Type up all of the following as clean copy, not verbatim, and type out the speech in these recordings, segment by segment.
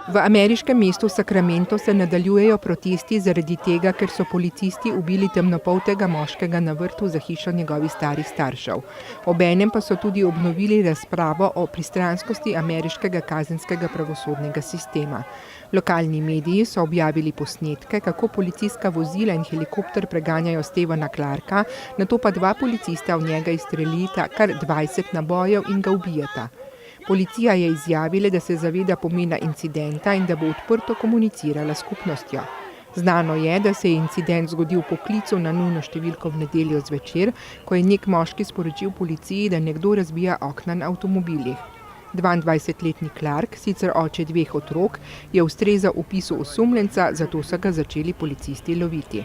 V ameriškem mestu Sacramento se nadaljujejo protesti zaradi tega, ker so policisti ubili temnopoltega moškega na vrtu za hišo njegovih starih staršev. Obenem pa so tudi obnovili razpravo o pristranskosti ameriškega kazenskega pravosodnega sistema. Lokalni mediji so objavili posnetke, kako policijska vozila in helikopter preganjajo Stevena Clarka, nato pa dva policista v njega izstrelita kar 20 nabojev in ga ubijeta. Policija je izjavila, da se zaveda pomena incidenta in da bo odprto komunicirala s skupnostjo. Znano je, da se je incident zgodil po klicu na nujno številko v nedeljo zvečer, ko je nek moški sporočil policiji, da nekdo razbija okna na avtomobilih. 22-letni Clark, sicer oče dveh otrok, je ustrezal opisu osumljenca, zato so ga začeli policisti loviti.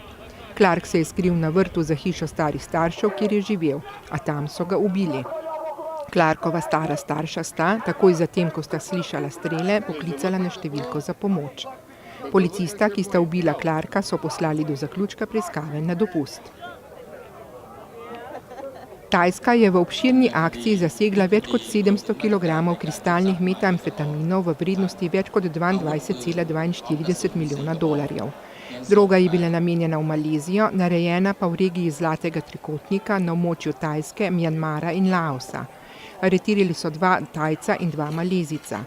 Clark se je skril na vrtu za hišo starih staršev, kjer je živel, a tam so ga ubili. Clarkova stara starša sta, takoj zatem, ko sta slišala strele, poklicala na številko za pomoč. Policista, ki sta ubila Clarka, so poslali do zaključka preiskave na dopust. Tajska je v obširni akciji zasegla več kot 700 kg kristalnih metamfetaminov v vrednosti več kot 22,42 milijona dolarjev. Droga je bila namenjena v Malezijo, narejena pa v regiji Zlatega trikotnika na območju Tajske, Mjanmara in Laosa. Aretirali so 2 Tajca in 2 Malezijca.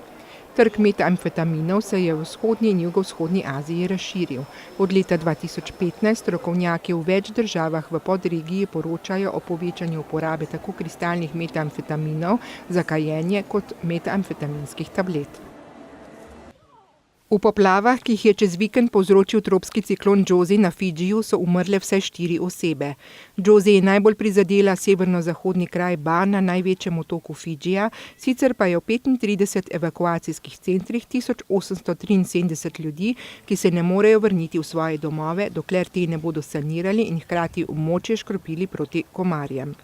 Trg metamfetaminov se je v vzhodni in jugovzhodni Aziji razširil. Od leta 2015 strokovnjaki v več državah v podregiji poročajo o povečanju uporabe tako kristalnih metamfetaminov za kajenje kot metamfetaminskih tablet. V poplavah, ki jih je čez vikend povzročil tropski ciklon Josie na Fidžiju, so umrle vsaj 4 osebe. Josie je najbolj prizadela severno-zahodni kraj Ba na največjem otoku Fidžija, sicer pa je v 35 evakuacijskih centrih 1873 ljudi, ki se ne morejo vrniti v svoje domove, dokler te ne bodo sanirali in hkrati območje škropili proti komarjem.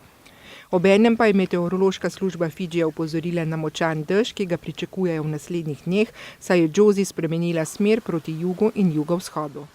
Obenem pa je meteorološka služba Fidžija opozorila na močan dež, ki ga pričakujejo v naslednjih dneh, saj je Josie spremenila smer proti jugu in jugovzhodu.